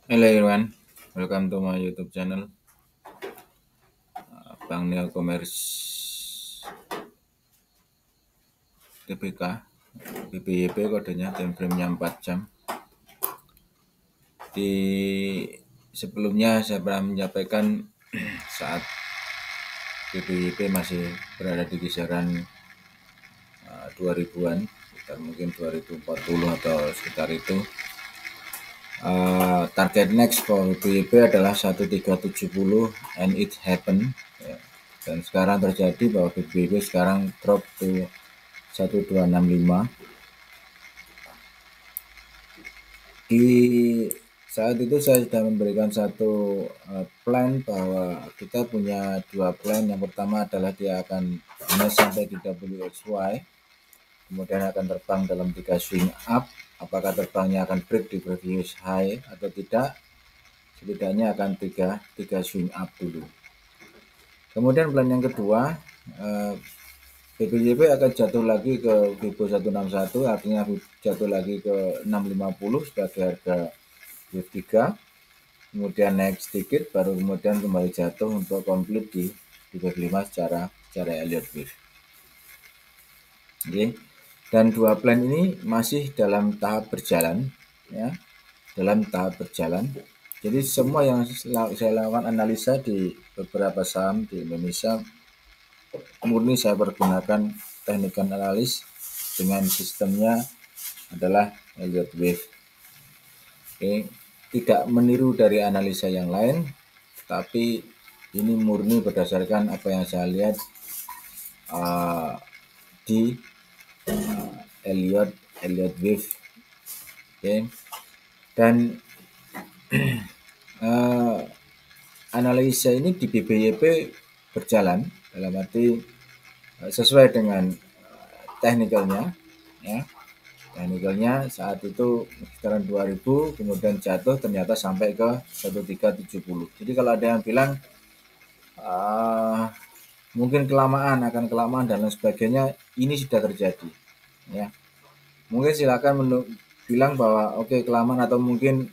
Hello everyone, welcome to my YouTube channel, Bang Niel Commerce TPK, BPYP kodenya, time frame-nya 4 jam. Di sebelumnya saya pernah menyampaikan saat BPYP masih berada di kisaran 2000-an, sekitar mungkin 2040 atau sekitar itu. Target next for BPYP adalah 1370 and it happen. Ya. Dan sekarang terjadi bahwa BPYP sekarang drop ke 1265. Di saat itu saya sudah memberikan satu plan bahwa kita punya dua plan. Yang pertama adalah dia akan hanya sampai di WXY, kemudian akan terbang dalam 3 swing up. Apakah terbangnya akan break di previous high atau tidak, setidaknya akan tiga swing up dulu. Kemudian plan yang kedua, BPYP akan jatuh lagi ke Fibo 161, artinya jatuh lagi ke 650 sebagai harga wave 3, kemudian naik sedikit, baru kemudian kembali jatuh untuk komplit di wave 5 secara Elliott wave. Oke. Dan dua plan ini masih dalam tahap berjalan, ya, dalam tahap berjalan. Jadi semua yang saya lakukan analisa di beberapa saham di Indonesia murni saya pergunakan teknik analis dengan sistemnya adalah Elliott wave. Oke, tidak meniru dari analisa yang lain, tapi ini murni berdasarkan apa yang saya lihat di Elliott wave. Oke. Dan analisa ini di BPYP berjalan dalam arti sesuai dengan teknikalnya, ya. Teknikalnya saat itu sekitar 2000, kemudian jatuh ternyata sampai ke 1370. Jadi kalau ada yang bilang mungkin akan kelamaan dan lain sebagainya, ini sudah terjadi, ya. Mungkin silakan bilang bahwa oke, kelamaan, atau mungkin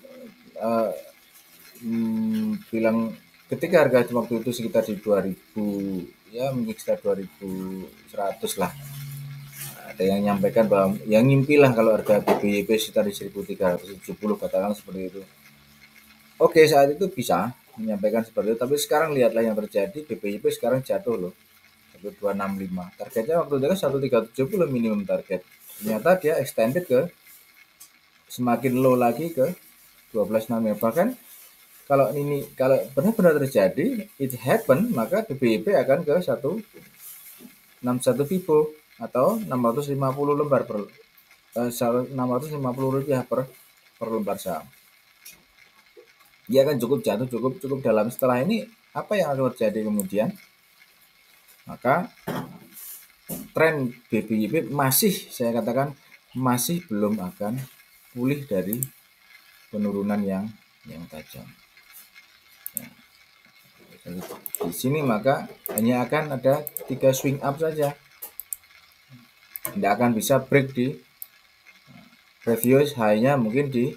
bilang ketika harga waktu itu sekitar di 2000, ya mungkin sekitar 2100 lah. Ada yang menyampaikan bahwa yang ngimpi lah kalau harga BPYP sekitar di 1370, katakan seperti itu. Oke, saat itu bisa menyampaikan seperti itu, tapi sekarang lihatlah yang terjadi, BPYP sekarang jatuh loh, 1265. Targetnya waktu itu kan 1370 minimum target. Ternyata dia extended ke semakin low lagi ke 1265. Bahkan kalau benar-benar terjadi, it happen, maka BPYP akan ke 161 Fibo atau 650 lembar per 650 rupiah per lembar saham. Dia akan cukup jatuh, cukup dalam. Setelah ini apa yang akan terjadi kemudian? Maka tren BPYP masih, saya katakan, masih belum akan pulih dari penurunan yang tajam. Ya. Di sini maka hanya akan ada 3 swing up saja, tidak akan bisa break di previous high-nya, mungkin di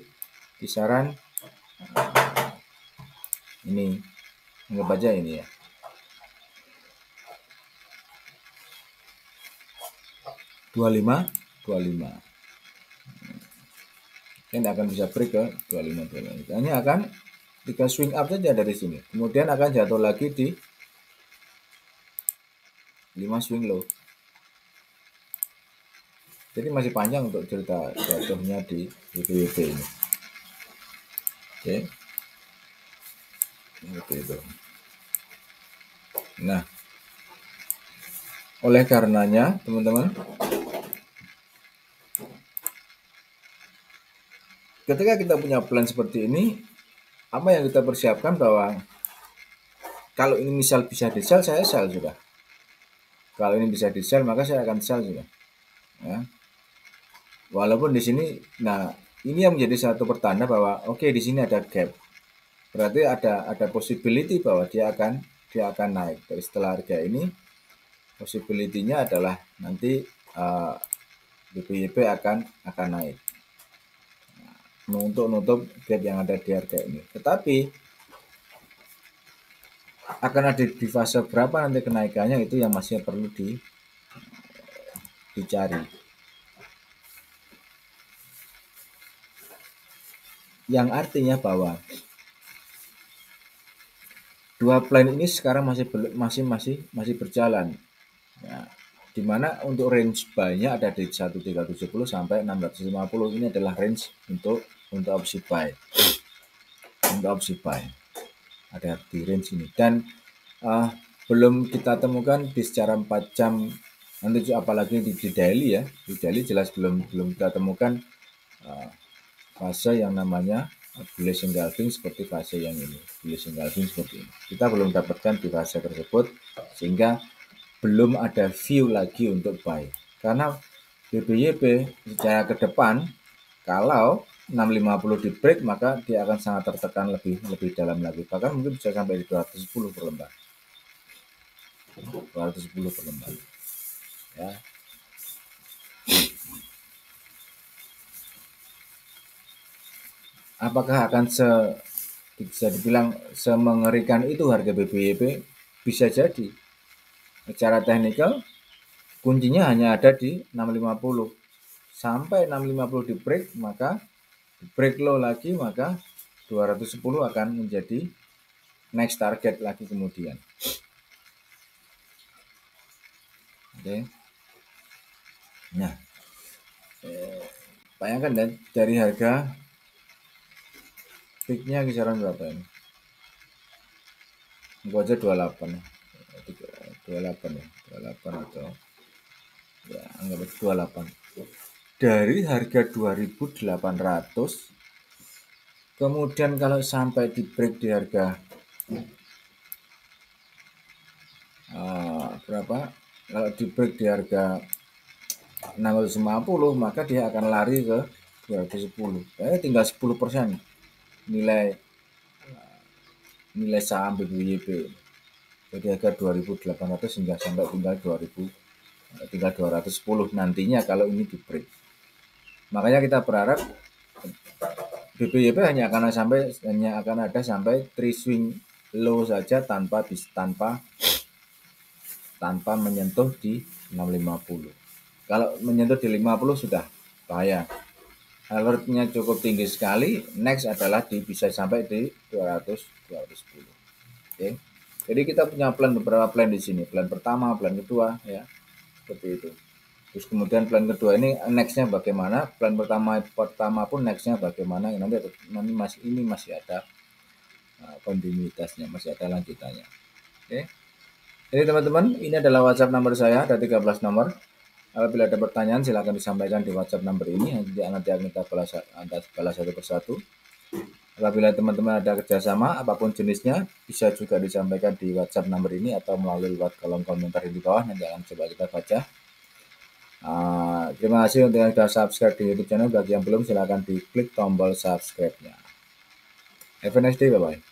kisaran ini, anggap aja ini ya, 25. Tidak akan bisa break ke 25. Hanya akan 3 swing up saja dari sini, kemudian akan jatuh lagi di 5 swing low. Jadi masih panjang untuk cerita jatuhnya di BPYP ini. Oke, seperti itu. Nah, oleh karenanya teman-teman, ketika kita punya plan seperti ini, apa yang kita persiapkan bahwa kalau ini misal bisa di sell, saya sell sudah. Kalau ini bisa di sell, maka saya akan sell sudah. Ya. Walaupun di sini, nah ini yang menjadi satu pertanda bahwa oke, di sini ada gap. Berarti ada possibility bahwa dia akan naik. Dari setelah harga ini, possibility-nya adalah nanti BPYP akan naik. Nah, untuk nutup gap yang ada di harga ini. Tetapi akan ada di fase berapa nanti kenaikannya, itu yang masih perlu dicari. Yang artinya bahwa dua plan ini sekarang masih berjalan. Ya, di mana untuk range buy-nya ada di 1370 sampai 650. Ini adalah range untuk opsi buy. Untuk opsi buy ada di range ini, dan belum kita temukan di secara 4 jam nanti, apalagi di daily ya. Di daily jelas belum kita temukan fase yang namanya bullish engulfing seperti fase yang ini. Bullish engulfing seperti ini kita belum dapatkan di fase tersebut, sehingga belum ada view lagi untuk buy. Karena BBYP secara ke depan, kalau 650 di break, maka dia akan sangat tertekan lebih dalam lagi, bahkan mungkin bisa sampai di 210 per lembar. 210 per lembar ya. Apakah akan bisa dibilang semengerikan itu harga BBYP? Bisa jadi. Secara teknikal kuncinya hanya ada di 650. Sampai 650 di break, maka di break low lagi, maka 210 akan menjadi next target lagi kemudian. Oke. Nah, bayangkan dan dari harga peaknya kisaran berapa ini? Gua aja 28 ya. 28 ya. 28 atau ya anggap 28. Dari harga 2.800, kemudian kalau sampai di break di harga berapa? Kalau di break di harga 650, maka dia akan lari ke 210. Tinggal 10% nilai saham BBYP. Jadi harga 2.800 hingga sampai tinggal 210 nantinya kalau ini di break. Makanya kita berharap BBYP hanya akan ada sampai 3 swing low saja tanpa menyentuh di 650. Kalau menyentuh di 50 sudah bahaya. Alertnya cukup tinggi sekali. Next adalah bisa sampai di 210. Oke. Jadi kita punya beberapa plan di sini. Plan pertama, plan kedua, ya seperti itu. Terus kemudian plan kedua ini nextnya bagaimana? Plan pertama pun nextnya bagaimana? Nanti masih ada kontinuitasnya, masih ada lanjutannya. Oke. Jadi teman-teman, ini adalah WhatsApp nomor saya, ada 13 nomor. Apabila ada pertanyaan silahkan disampaikan di WhatsApp nomor ini, nanti akan kita balas satu persatu. Apabila teman-teman ada kerjasama apapun jenisnya, bisa juga disampaikan di WhatsApp nomor ini atau melalui kolom komentar di bawah, nanti akan coba kita baca. Terima kasih untuk yang sudah subscribe di YouTube channel. Bagi yang belum, silahkan diklik tombol subscribe-nya. Have a nice day, bye-bye.